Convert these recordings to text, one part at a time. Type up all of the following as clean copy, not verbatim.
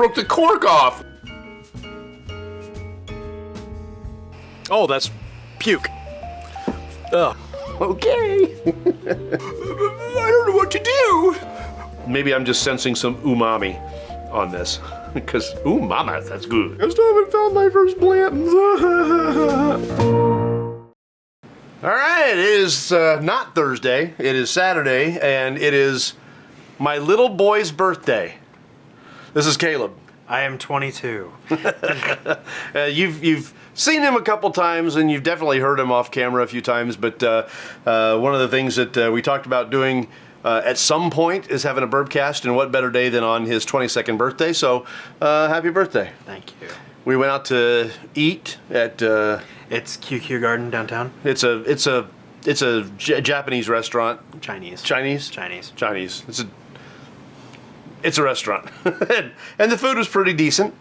broke the cork off. Oh, that's puke. Ugh. Okay. I don't know what to do. Maybe I'm just sensing some umami on this. Because, ooh, mama, that's good. I still haven't found my first Blanton's. All right, it is not Thursday. It is Saturday, and it is my little boy's birthday. This is Caleb. I am 22. You've seen him a couple times, and you've definitely heard him off camera a few times, but one of the things that we talked about doing at some point is having a Bourbcast, and what better day than on his 22nd birthday, so happy birthday. Thank you. We went out to eat at... It's QQ Garden downtown. It's a Japanese restaurant. Chinese. It's a restaurant. And the food was pretty decent.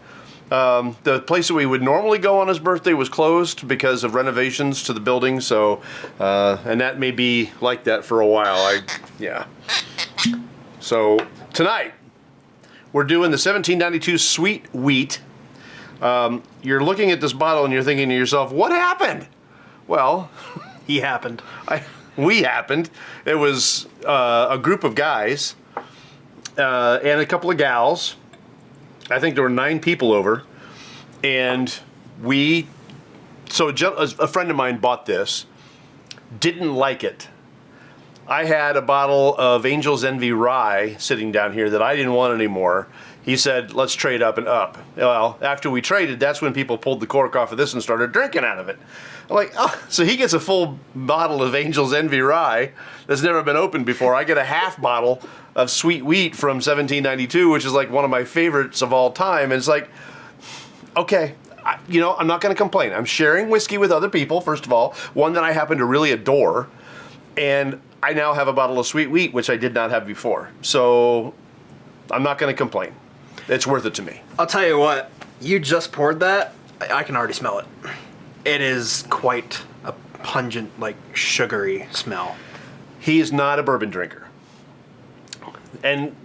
The place that we would normally go on his birthday was closed because of renovations to the building, so, and that may be like that for a while. Yeah. So, tonight, we're doing the 1792 Sweet Wheat. You're looking at this bottle and you're thinking to yourself, what happened? Well, He happened. we happened. It was a group of guys and a couple of gals. I think there were 9 people over, and so a friend of mine bought this, didn't like it. I had a bottle of Angel's Envy Rye sitting down here that I didn't want anymore. He said, let's trade up and up. Well, after we traded, that's when people pulled the cork off of this and started drinking out of it. I'm like, oh, so he gets a full bottle of Angel's Envy Rye that's never been opened before. I get a half bottle of Sweet Wheat from 1792, which is like one of my favorites of all time. And it's like, okay, I'm not going to complain. I'm sharing whiskey with other people, first of all, one that I happen to really adore. And I now have a bottle of Sweet Wheat, which I did not have before. So I'm not going to complain. It's worth it to me. I'll tell you what, you just poured that. I can already smell it. It is quite a pungent, like, sugary smell. He is not a bourbon drinker. And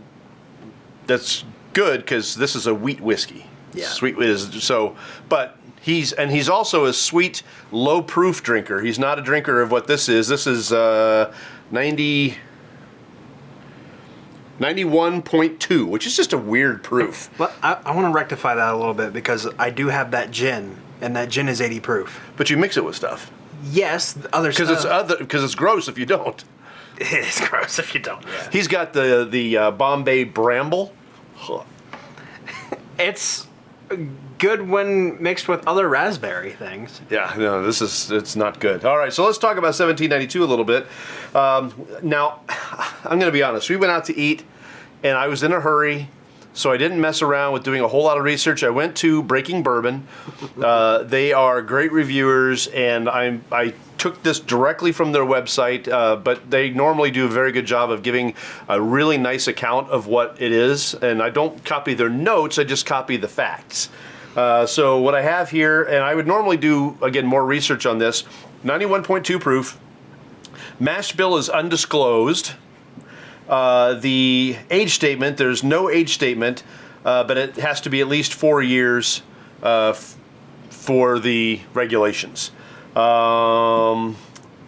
that's good because this is a wheat whiskey. Yeah. Sweet is so, but he's also a sweet, low proof drinker. He's not a drinker of what this is. This is 91.2, which is just a weird proof. But I want to rectify that a little bit because I do have that gin, and that gin is 80 proof. But you mix it with stuff. Yes, other stuff. Because it's gross if you don't. It is gross if you don't. Yeah. He's got the Bombay Bramble. Huh. It's good when mixed with other raspberry things. Yeah, no, it's not good. All right, so let's talk about 1792 a little bit. Now, I'm going to be honest. We went out to eat, and I was in a hurry, so I didn't mess around with doing a whole lot of research. I went to Breaking Bourbon. They are great reviewers, and I took this directly from their website, but they normally do a very good job of giving a really nice account of what it is, and I don't copy their notes, I just copy the facts. So what I have here, and I would normally do, again, more research on this, 91.2 proof, mash bill is undisclosed, the age statement, there's no age statement, but it has to be at least 4 years for the regulations.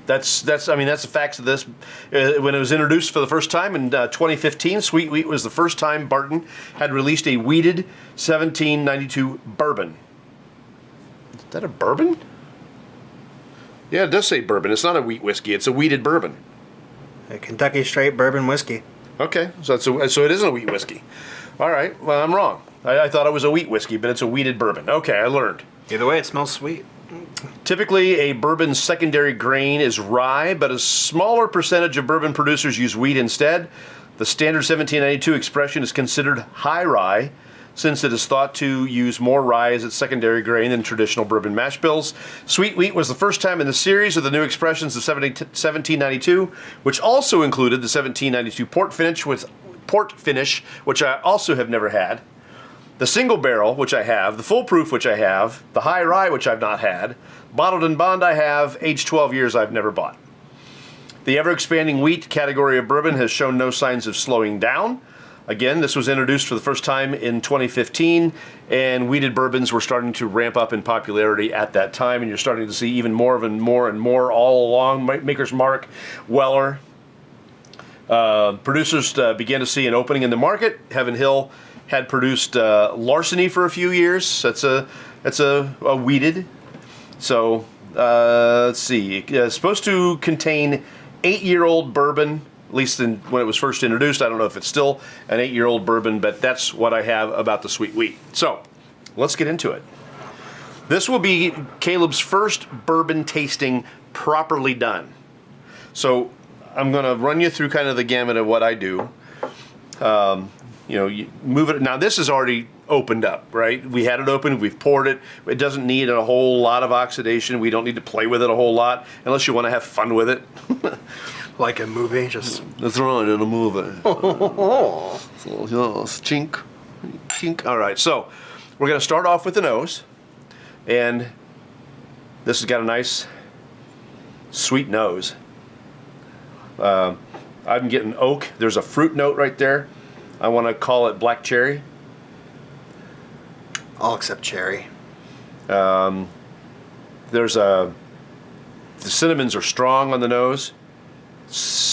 That's the facts of this. When it was introduced for the first time in 2015, Sweet Wheat was the first time Barton had released a wheated 1792 bourbon. Is that a bourbon? Yeah, it does say bourbon. It's not a wheat whiskey. It's a wheated bourbon. A Kentucky straight bourbon whiskey. Okay, so it isn't a wheat whiskey. All right, well, I'm wrong. I thought it was a wheat whiskey, but it's a wheated bourbon. Okay, I learned. Either way, it smells sweet. Typically, a bourbon's secondary grain is rye, but a smaller percentage of bourbon producers use wheat instead. The standard 1792 expression is considered high rye, since it is thought to use more rye as its secondary grain than traditional bourbon mash bills. Sweet Wheat was the first time in the series of the new expressions of 1792, which also included the 1792 port finish, which I also have never had. The single barrel, which I have, the full proof, which I have, the high rye, which I've not had, bottled and bond I have, aged 12 years I've never bought. The ever-expanding wheat category of bourbon has shown no signs of slowing down. Again, this was introduced for the first time in 2015, and wheated bourbons were starting to ramp up in popularity at that time, and you're starting to see even more and more all along. Maker's Mark, Weller. Producers began to see an opening in the market. Heaven Hill had produced Larceny for a few years. That's a wheated. So let's see. It's supposed to contain 8-year-old bourbon. At least when it was first introduced. I don't know if it's still an 8-year-old bourbon, but that's what I have about the sweet wheat. So let's get into it. This will be Caleb's first bourbon tasting properly done. So I'm going to run you through kind of the gamut of what I do. You move it. Now this is already opened up, right? We had it open. We've poured it. It doesn't need a whole lot of oxidation. We don't need to play with it a whole lot unless you want to have fun with it. Like a movie, just... That's right, in a movie. So, yes, chink, chink. All right, so we're going to start off with the nose. And this has got a nice, sweet nose. I'm getting oak. There's a fruit note right there. I want to call it black cherry. I'll accept cherry. The cinnamons are strong on the nose.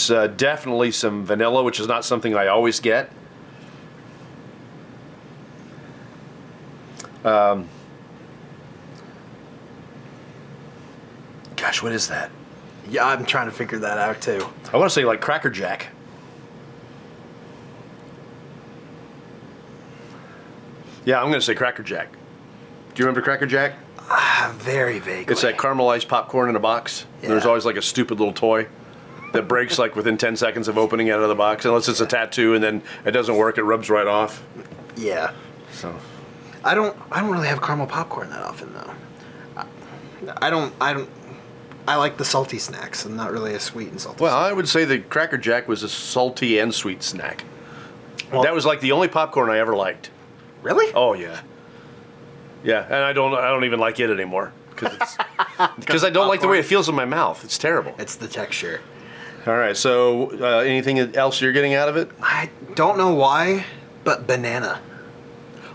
Definitely some vanilla, which is not something I always get. Gosh, what is that? Yeah, I'm trying to figure that out too. I want to say like Cracker Jack. Yeah, I'm going to say Cracker Jack. Do you remember Cracker Jack? Very vaguely. It's that caramelized popcorn in a box. Yeah. There's always like a stupid little toy that breaks like within 10 seconds of opening out of the box, unless it's a tattoo and then it doesn't work, it rubs right off. Yeah. So I don't really have caramel popcorn that often though. I like the salty snacks. I'm not really a sweet and salty. Well, I would say that Cracker Jack was a salty and sweet snack. Well, That was like the only popcorn I ever liked. Really? Oh yeah. Yeah, and I don't even like it anymore because I don't like the way it feels in my mouth. It's terrible. It's the texture. All right, so anything else you're getting out of it? I don't know why, but banana.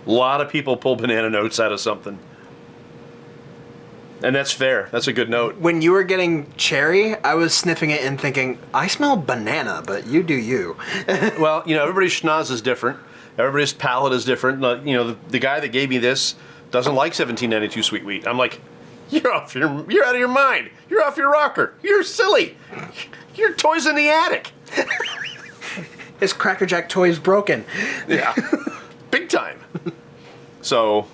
A lot of people pull banana notes out of something. And that's fair. That's a good note. When you were getting cherry, I was sniffing it and thinking, I smell banana, but you do you. Well, everybody's schnoz is different. Everybody's palate is different. The guy that gave me this doesn't like 1792 sweet wheat. I'm like, you're out of your mind. You're off your rocker. You're silly. Your toy's in the attic. His Cracker Jack toy is broken. Yeah, big time. So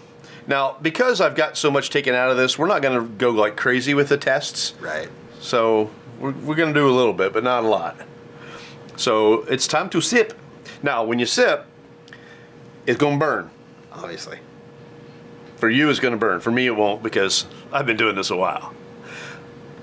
now, because I've got so much taken out of this, we're not going to go like crazy with the tests. Right. So we're going to do a little bit, but not a lot. So it's time to sip. Now, when you sip, it's going to burn. Obviously. For you, it's going to burn. For me, it won't because I've been doing this a while.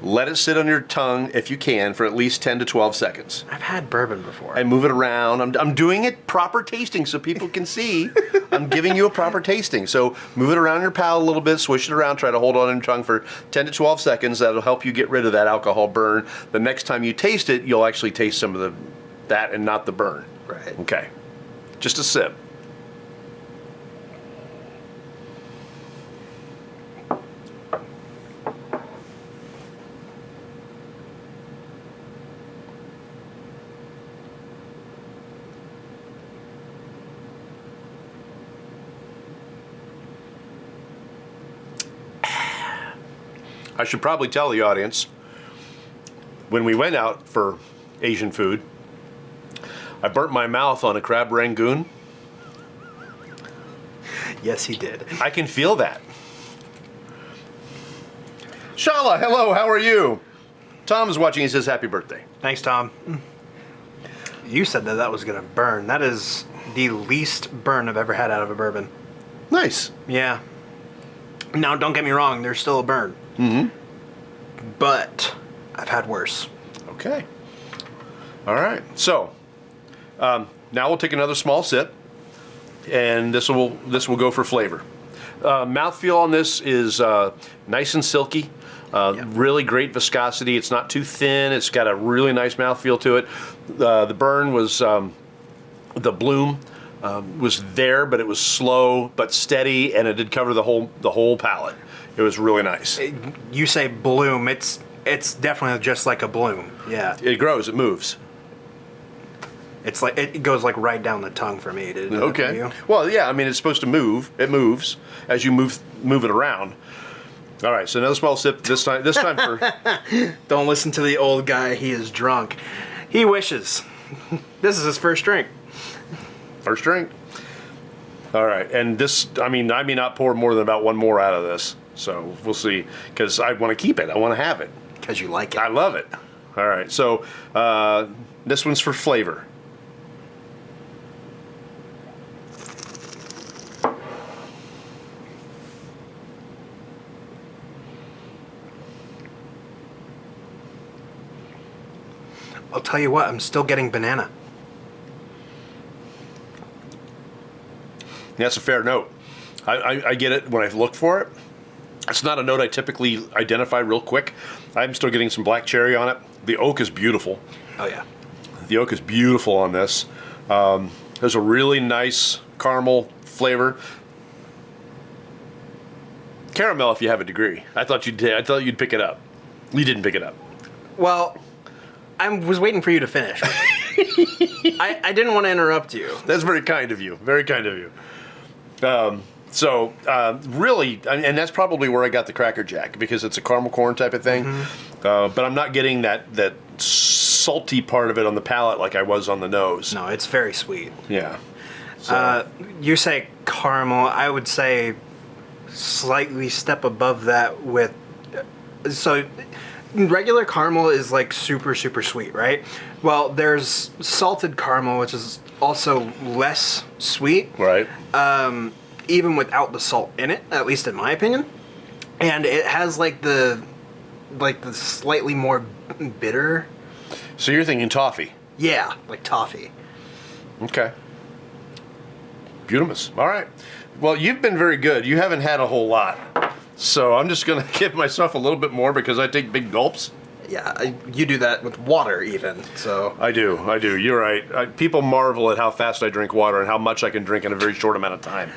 Let it sit on your tongue, if you can, for at least 10 to 12 seconds. I've had bourbon before. And move it around. I'm doing it proper tasting so people can see. I'm giving you a proper tasting. So move it around your palate a little bit, swish it around, try to hold on in your tongue for 10 to 12 seconds. That'll help you get rid of that alcohol burn. The next time you taste it, you'll actually taste some of that and not the burn. Right. Okay. Just a sip. I should probably tell the audience, when we went out for Asian food, I burnt my mouth on a crab rangoon. Yes, he did. I can feel that. Shala, hello, how are you? Tom is watching, he says happy birthday. Thanks, Tom. You said that was going to burn. That is the least burn I've ever had out of a bourbon. Nice. Yeah. Now, don't get me wrong, there's still a burn. Mm-hmm. But I've had worse. Okay. All right. So now we'll take another small sip, and this will go for flavor. Mouthfeel on this is nice and silky. Yep. Really great viscosity. It's not too thin. It's got a really nice mouthfeel to it. The burn was the bloom was there, but it was slow but steady, and it did cover the whole palate. It was really nice. You say bloom. It's definitely just like a bloom. Yeah. It grows. It moves. It's like it goes like right down the tongue for me. Did it for Okay. you? Well, yeah. I mean, it's supposed to move. It moves as you move it around. All right. So another small sip. This time for. Don't listen to the old guy. He is drunk. He wishes. This is his first drink. First drink. All right, and this, I may not pour more than about one more out of this, so we'll see, because I want to keep it. I want to have it. Because you like it. I love it. All right, so this one's for flavor. I'll tell you what, I'm still getting banana. That's a fair note. I get it when I look for it. It's not a note I typically identify real quick. I'm still getting some black cherry on it. The oak is beautiful. Oh, yeah. The oak is beautiful on this. There's a really nice caramel flavor. Caramel, if you have a degree. I thought you'd pick it up. You didn't pick it up. Well, I was waiting for you to finish. I didn't want to interrupt you. That's very kind of you. Very kind of you. Really, and that's probably where I got the Cracker Jack, because it's a caramel corn type of thing. Mm-hmm. But I'm not getting that salty part of it on the palate like I was on the nose. No, it's very sweet. Yeah. So. You say caramel. I would say slightly step above that with... So, regular caramel is like super, super sweet, right? Well, there's salted caramel, which is also less sweet. Right. Even without the salt in it, at least in my opinion. And it has like the slightly more bitter. So you're thinking toffee? Yeah, like toffee. Okay. Beautiful. All right. Well, you've been very good. You haven't had a whole lot. So I'm just going to give myself a little bit more because I take big gulps. Yeah, you do that with water even, so... I do. You're right. People marvel at how fast I drink water and how much I can drink in a very short amount of time.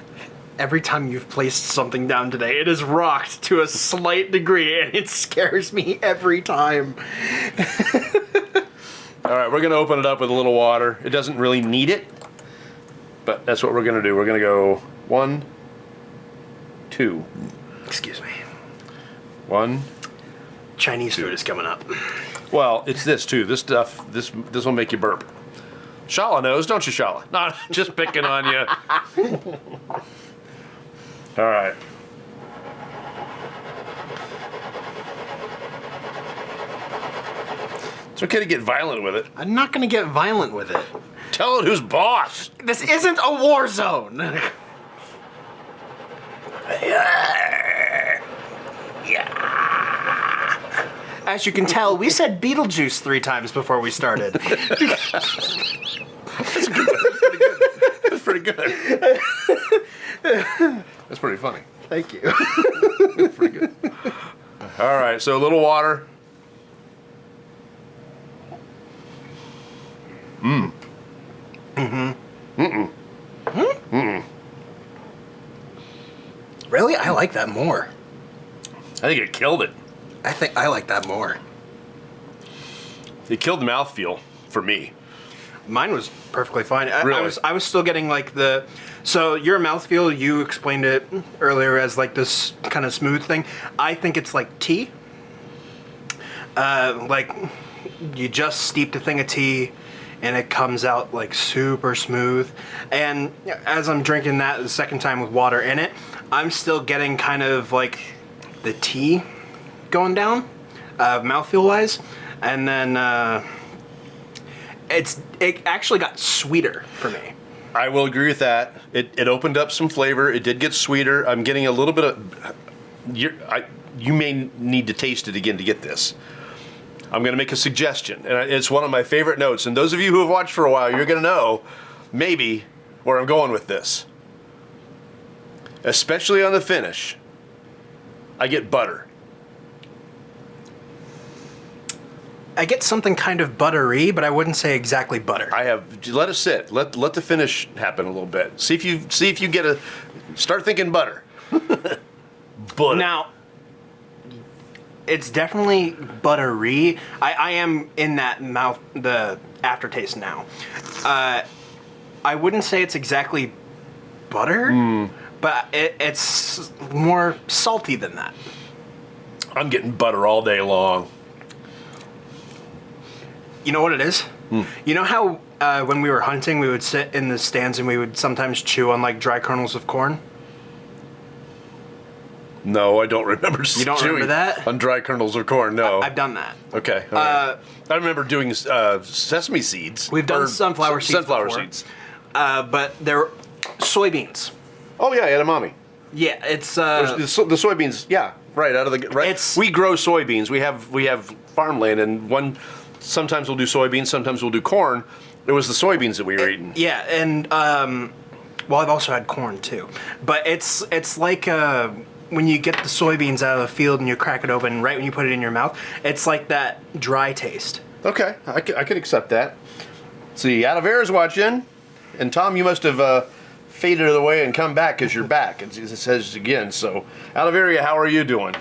Every time you've placed something down today, it is rocked to a slight degree, and it scares me every time. All right, we're going to open it up with a little water. It doesn't really need it, but that's what we're going to do. We're going to go 1, 2. Excuse me. 1. Chinese food is coming up. Well, it's this too. This stuff, this will make you burp. Shala knows, don't you, Shala? No, just picking on you. All right. It's okay to get violent with it. I'm not going to get violent with it. Tell it who's boss. This isn't a war zone. As you can tell, we said Beetlejuice 3 times before we started. That's pretty good. That's pretty funny. Thank you. That's pretty good. All right, so a little water. Really? I like that more. I think it killed it. I think I like that more. It killed the mouthfeel for me. Mine was perfectly fine. Really? I was still getting like the... So your mouthfeel, you explained it earlier as like this kind of smooth thing. I think it's like tea. Like you just steeped a thing of tea and it comes out like super smooth. And as I'm drinking that the second time with water in it, I'm still getting kind of like the tea going down, mouthfeel wise. And then it actually got sweeter for me. I will agree with that. It opened up some flavor. It did get sweeter. I'm getting a little bit of... You may need to taste it again to get this. I'm going to make a suggestion, and it's one of my favorite notes. And those of you who have watched for a while, you're going to know maybe where I'm going with this. Especially on the finish, I get butter. I get something kind of buttery, but I wouldn't say exactly butter. Let it sit. Let the finish happen a little bit. See if you get start thinking butter. Butter. Now, it's definitely buttery. I am in that mouth, the aftertaste now. I wouldn't say it's exactly butter, but it's more salty than that. I'm getting butter all day long. You know what it is? You know how when we were hunting, we would sit in the stands and we would sometimes chew on like dry kernels of corn? No, I don't remember. You don't remember that? On dry kernels of corn? No. I've done that. Okay. All right. I remember doing sesame seeds. We've done sunflower seeds Sunflower before. seeds. But they're soybeans. Oh yeah, edamame. Yeah, it's The soybeans. Yeah, right out of the right. We grow soybeans. We have farmland, and sometimes we'll do soybeans, sometimes we'll do corn. It was the soybeans that we were eating. Yeah, and well, I've also had corn too. But it's like when you get the soybeans out of the field and you crack it open, right when you put it in your mouth, it's like that dry taste. Okay, I could accept that. See, Adavera's watching, and Tom, you must have faded away and come back because you're back. It says again. So, Adavera, how are you doing?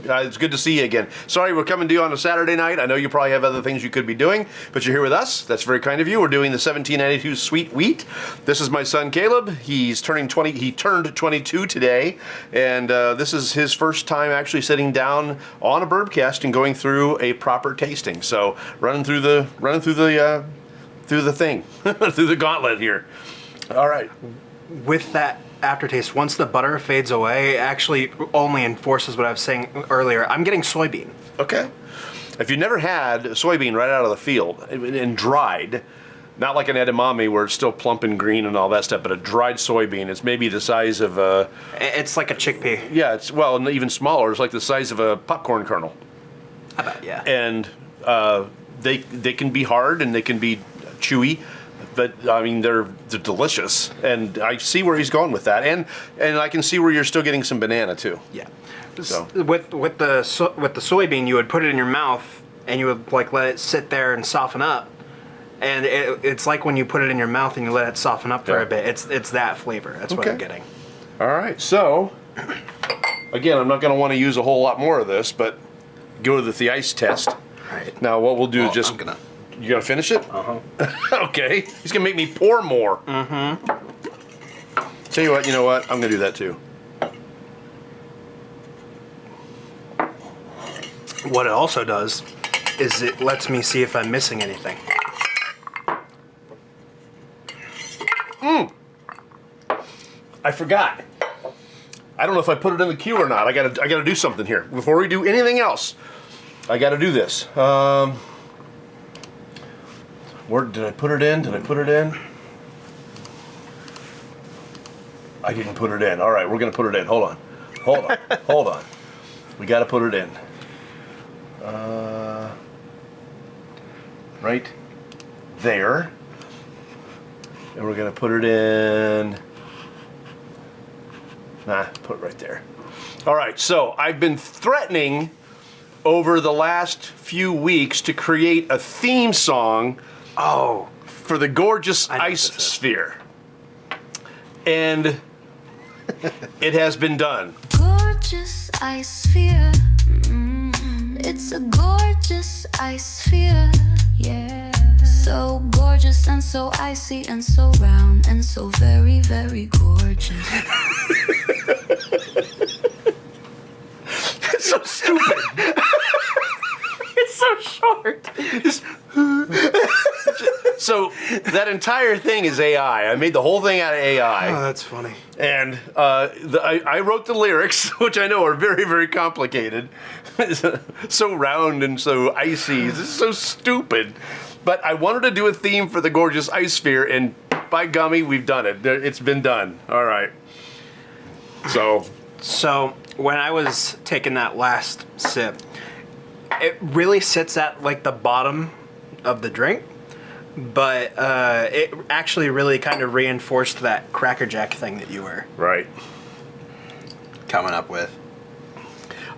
It's good to see you again. Sorry we're coming to you on a Saturday night. I know you probably have other things you could be doing, but you're here with us. That's very kind of you. We're doing the 1792 Sweet Wheat. This is my son Caleb. He's turning 20. He turned 22 today, and this is his first time actually sitting down on a Bourbcast and going through a proper tasting. So running through the thing, through the gauntlet here. All right. With that aftertaste, once the butter fades away, it actually only enforces what I was saying earlier. I'm getting soybean. Okay. If you never had a soybean right out of the field and dried, not like an edamame where it's still plump and green and all that stuff, but a dried soybean, it's maybe the size of a... It's like a chickpea. Yeah, it's even smaller. It's like the size of a popcorn kernel. How about, yeah. And they can be hard and they can be chewy. But I mean, they're delicious, and I see where he's going with that, and I can see where you're still getting some banana too. Yeah. So with the soybean, you would put it in your mouth, and you would like let it sit there and soften up, and it's like when you put it in your mouth and you let it soften up for a bit. It's that flavor. That's what I'm getting. All right. So again, I'm not going to want to use a whole lot more of this, but go to the ice test. All right. Now, what we'll do is just. You gonna finish it? Okay. He's gonna make me pour more. Tell you what, you know what? I'm gonna do that too. What it also does is it lets me see if I'm missing anything. I forgot. I don't know if I put it in the queue or not. I gotta do something here. Before we do anything else, I gotta do this. Where did I put it in? I didn't put it in. All right, we're going to put it in. Hold on. We got to put it in. Right there. And we're going to put it in. Put it right there. All right, so I've been threatening over the last few weeks to create a theme song for the gorgeous ice sphere. And it has been done. Gorgeous ice sphere. It's a gorgeous ice sphere. Yeah. So gorgeous and so icy and so round and so very, very gorgeous. It's so stupid. It's so short. So that entire thing is AI. I made the whole thing out of AI. Oh, that's funny. And I wrote the lyrics, which I know are very, very complicated. So round and so icy. This is so stupid. But I wanted to do a theme for the gorgeous ice sphere, and by gummy, we've done it. It's been done. All right. So when I was taking that last sip, it really sits at like the bottom of the drink, but it actually really kind of reinforced that Cracker Jack thing that you were right coming up with.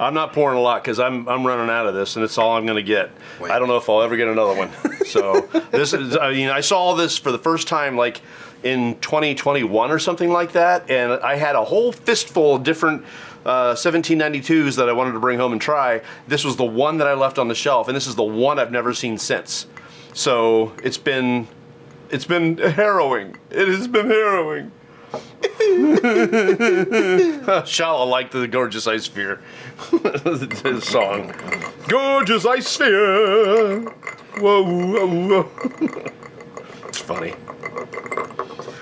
I'm not pouring a lot because I'm running out of this, and it's all I'm going to get. Wait. I don't know if I'll ever get another one. So this is, I mean, I saw this for the first time like in 2021 or something like that, and I had a whole fistful of different 1792s that I wanted to bring home and try. This was the one that I left on the shelf, and this is the one I've never seen since. So it's been harrowing. It has been harrowing. Shala liked the Gorgeous Ice Sphere song. Gorgeous Ice Sphere. Whoa, whoa, whoa. It's funny.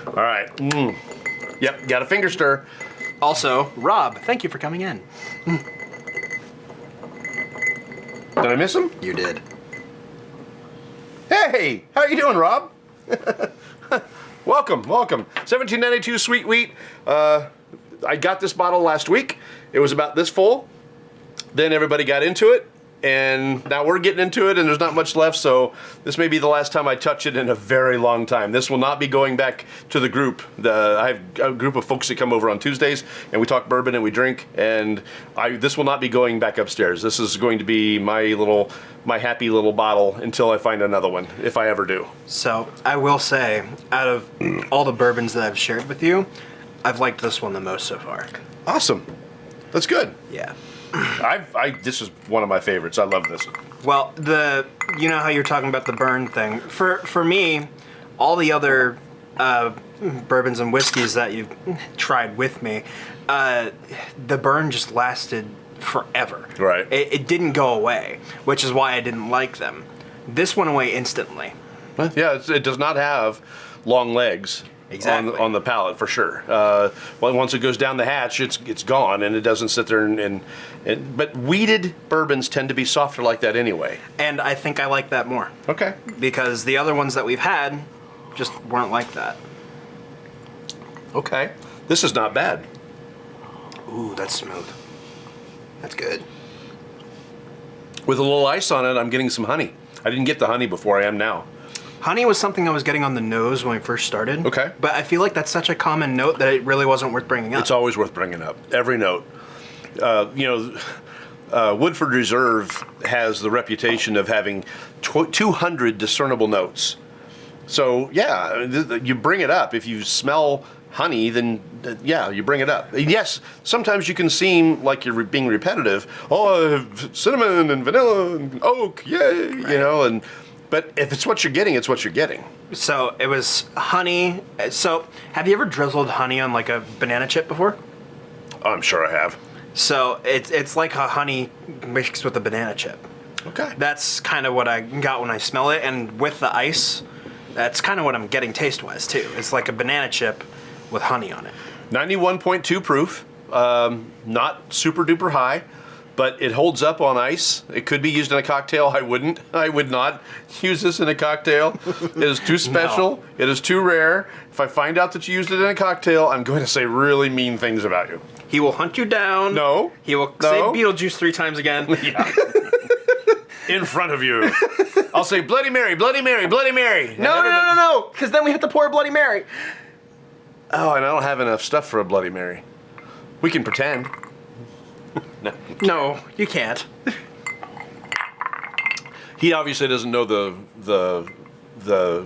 All right. Yep, got a finger stir. Also, Rob, thank you for coming in. Did I miss him? You did. Hey, how you doing, Rob? Welcome. 1792 Sweet Wheat. I got this bottle last week. It was about this full. Then everybody got into it, and now we're getting into it, and there's not much left, so this may be the last time I touch it in a very long time. This will not be going back to the group. I have a group of folks that come over on Tuesdays, and we talk bourbon and we drink, and this will not be going back upstairs. This is going to be my happy little bottle until I find another one, if I ever do. So, I will say, out of all the bourbons that I've shared with you, I've liked this one the most so far. Awesome. That's good. Yeah. This is one of my favorites. I love this. Well, you know how you're talking about the burn thing. For me, all the other bourbons and whiskeys that you've tried with me, the burn just lasted forever. Right. It didn't go away, which is why I didn't like them. This went away instantly. Yeah, it does not have long legs. Exactly. On the palate, for sure. Once it goes down the hatch, it's gone, and it doesn't sit there but wheated bourbons tend to be softer like that anyway. And I think I like that more. Okay. Because the other ones that we've had just weren't like that. Okay. This is not bad. Ooh, that's smooth. That's good. With a little ice on it, I'm getting some honey. I didn't get the honey before I am now. Honey was something I was getting on the nose when we first started. Okay. But I feel like that's such a common note that it really wasn't worth bringing up. It's always worth bringing up. Every note. Woodford Reserve has the reputation of having 200 discernible notes. So, yeah, you bring it up. If you smell honey, then, yeah, you bring it up. Yes, sometimes you can seem like you're being repetitive. Oh, I have cinnamon and vanilla and oak, yay, Right. But if it's what you're getting, it's what you're getting. So it was honey. So have you ever drizzled honey on like a banana chip before? Oh, I'm sure I have. So it's like a honey mixed with a banana chip. Okay. That's kind of what I got when I smell it, and with the ice, that's kind of what I'm getting taste-wise too. It's like a banana chip with honey on it. 91.2 proof, not super duper high, but it holds up on ice. It could be used in a cocktail. I would not use this in a cocktail. It is too special. No. It is too rare. If I find out that you used it in a cocktail, I'm going to say really mean things about you. He will hunt you down. No. He will No. say Beetlejuice 3 times again. Yeah. In front of you. I'll say Bloody Mary, Bloody Mary, Bloody Mary. No. Because then we have to pour a Bloody Mary. Oh, and I don't have enough stuff for a Bloody Mary. We can pretend. No, you can't. He obviously doesn't know the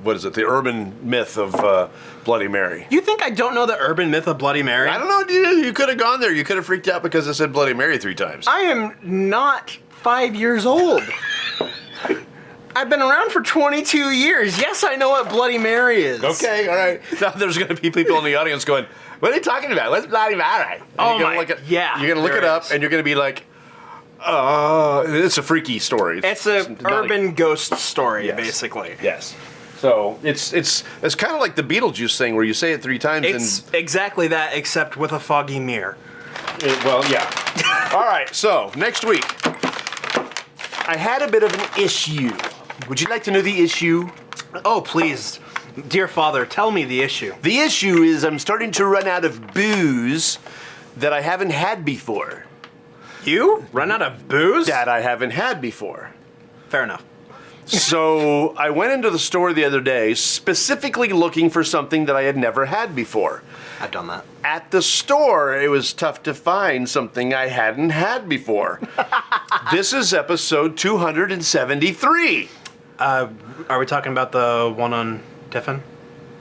what is it? The urban myth of Bloody Mary. You think I don't know the urban myth of Bloody Mary? I don't know, dude. You could have gone there. You could have freaked out because it said Bloody Mary 3 times. I am not 5 years old. I've been around for 22 years. Yes, I know what Bloody Mary is. Okay, all right. Now there's going to be people in the audience going, "What are you talking about? What's Bloody Mary?" And Oh you're gonna my- look at, yeah, You're going to look there it up, is. and you're going to be like, it's a freaky story. It's an not urban ghost story, Yes. basically. Yes. So it's kind of like the Beetlejuice thing where you say it 3 times It's exactly that, except with a foggy mirror. well, yeah. All right. So next week, I had a bit of an issue. Would you like to know the issue? Oh, please. Dear Father, tell me the issue. The issue is I'm starting to run out of booze that I haven't had before. You? Run out of booze? That I haven't had before. Fair enough. So I went into the store the other day specifically looking for something that I had never had before. I've done that. At the store, it was tough to find something I hadn't had before. This is episode 273. Are we talking about the one on Tiffin?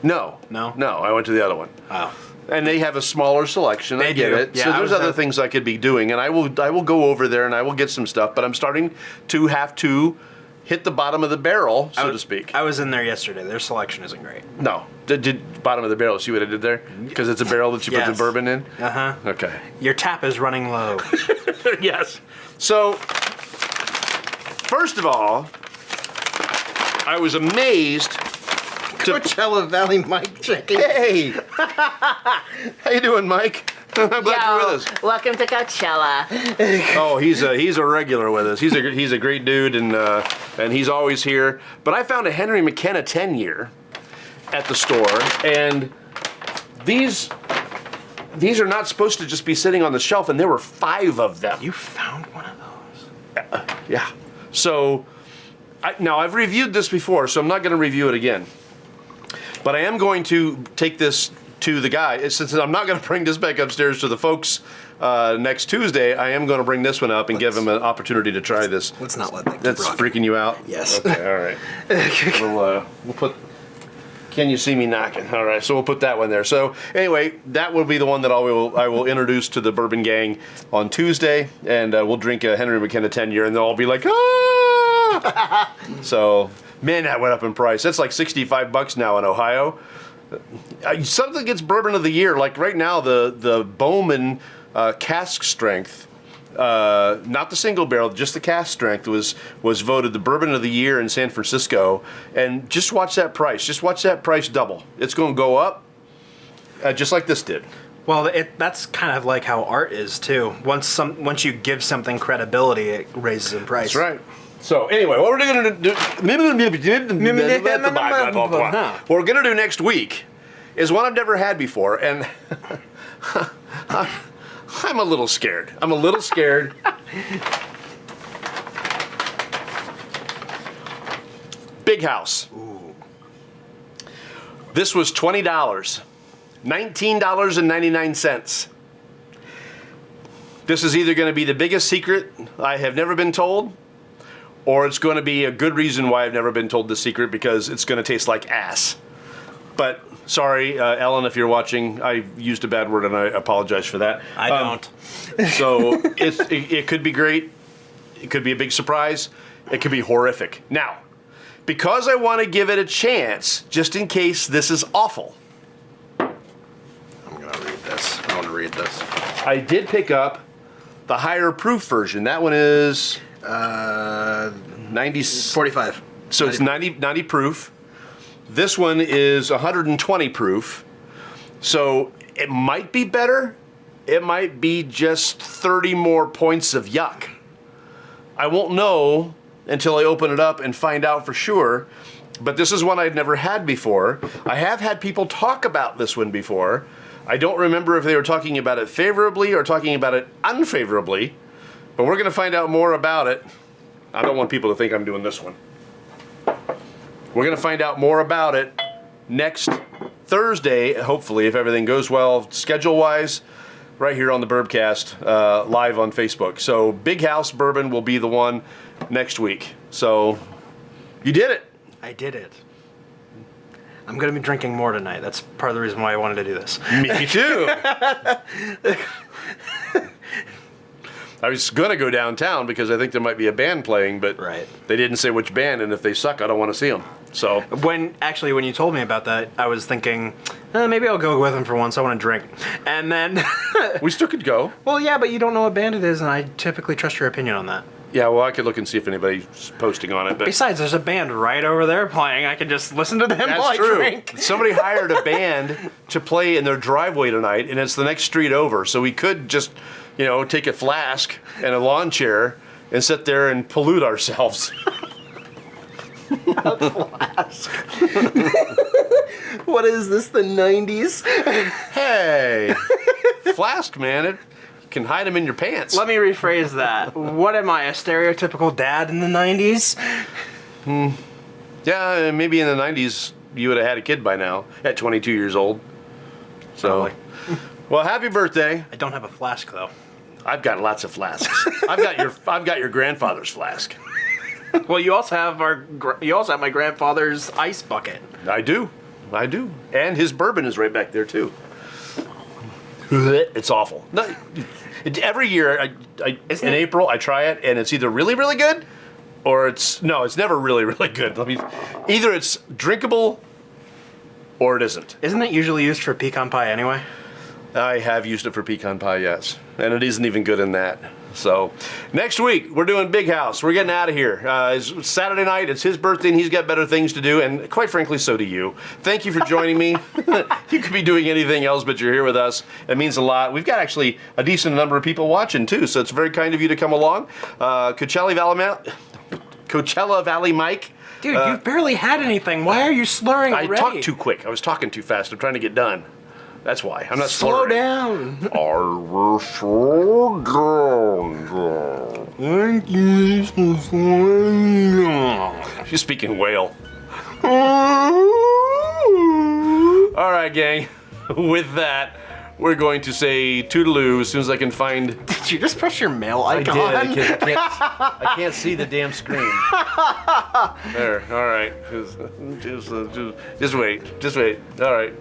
No. No? No, I went to the other one. Oh. And they have a smaller selection. I They get do. it. Yeah, so I there's was other at- things I could be doing, and I will go over there and I will get some stuff. But I'm starting to have to hit the bottom of the barrel, so to speak. I was in there yesterday. Their selection isn't great. No, did bottom of the barrel. See what I did there? Because it's a barrel that you put the Yes. bourbon in. Uh-huh. Okay. Your tap is running low. Yes. So, first of all, I was amazed. Coachella Valley Mike checking. Hey, how you doing, Mike? I'm glad you're with us. Welcome to Coachella. Oh, he's a regular with us. He's a great dude, and he's always here. But I found a Henry McKenna 10-year at the store, and these are not supposed to just be sitting on the shelf, and there were 5 of them. You found one of those? Yeah. So, now I've reviewed this before, so I'm not going to review it again. But I am going to take this to the guy. Since I'm not going to bring this back upstairs to the folks next Tuesday, I am going to bring this one up and give him an opportunity to try this. Let's not let that get That's brought. freaking you out? Yes. Okay, all right. We'll put... Can you see me knocking? All right, so we'll put that one there. So anyway, that will be the one that I will introduce to the Bourbon Gang on Tuesday, and we'll drink a Henry McKenna 10-year, and they'll all be like, ah! So, man, that went up in price. That's like $65 now in Ohio. Something gets Bourbon of the Year. Like right now, the Bowman cask strength, not the single barrel, just the cask strength was voted the Bourbon of the Year in San Francisco. And just watch that price. Just watch that price double. It's going to go up, just like this did. Well, that's kind of like how art is too. Once you give something credibility, it raises in price. That's right. So anyway, what we're going to do, what we're going to do next week is one I've never had before, and I'm a little scared. Big House. Ooh. This was $20. $19.99. This is either going to be the biggest secret I have never been told, or it's going to be a good reason why I've never been told this secret, because it's going to taste like ass. But sorry, Ellen, if you're watching, I used a bad word and I apologize for that. I don't. So it could be great. It could be a big surprise. It could be horrific. Now, because I want to give it a chance, just in case this is awful, I'm going to read this. I want to read this. I did pick up the higher proof version. That one is 90. 45. So it's 90 proof. This one is 120 proof. So it might be better. It might be just 30 more points of yuck. I won't know until I open it up and find out for sure. But this is one I'd never had before. I have had people talk about this one before. I don't remember if they were talking about it favorably or talking about it unfavorably. But we're going to find out more about it. I don't want people to think I'm doing this one. We're going to find out more about it next Thursday, hopefully, if everything goes well, schedule-wise, right here on the Bourbcast, live on Facebook. So Big House Bourbon will be the one next week. So you did it. I did it. I'm going to be drinking more tonight. That's part of the reason why I wanted to do this. Me too. I was going to go downtown because I think there might be a band playing, but Right. they didn't say which band, and if they suck, I don't want to see them. So When you told me about that, I was thinking, maybe I'll go with him for once. I want to drink. And then, we still could go. well, yeah, but you don't know what band it is, and I typically trust your opinion on that. Yeah, well, I could look and see if anybody's posting on it. But Besides, there's a band right over there playing. I can just listen to them while that's I true. drink. Somebody hired a band to play in their driveway tonight, and it's the next street over. So we could just, take a flask and a lawn chair and sit there and pollute ourselves. What is this, the 90s? Hey, flask, man. You can hide them in your pants. Let me rephrase that. What am I, a stereotypical dad in the 90s? Yeah, maybe in the 90s you would have had a kid by now at 22 years old. So, well, happy birthday. I don't have a flask though. I've got lots of flasks. I've got your grandfather's flask. Well, you also have my grandfather's ice bucket. I do. And his bourbon is right back there too. It's awful. No, every year in April I try it and it's either really really good or it's never really really good. Either it's drinkable or it isn't. Isn't it usually used for pecan pie anyway? I have used it for pecan pie, yes. And it isn't even good in that. So, next week, we're doing Big House. We're getting out of here. It's Saturday night. It's his birthday, and he's got better things to do. And quite frankly, so do you. Thank you for joining me. You could be doing anything else, but you're here with us. It means a lot. We've got actually a decent number of people watching, too. So, it's very kind of you to come along. Coachella Valley Mike. Dude, you've barely had anything. Why are you slurring already? I talked too quick. I was talking too fast. I'm trying to get done. That's why. I'm not Slow slurring. down. I will slow down. She's speaking whale. All right, gang. With that, we're going to say toodaloo as soon as I can find. Did you just press your mail icon? I can't see the damn screen. There. All right. Just wait. All right.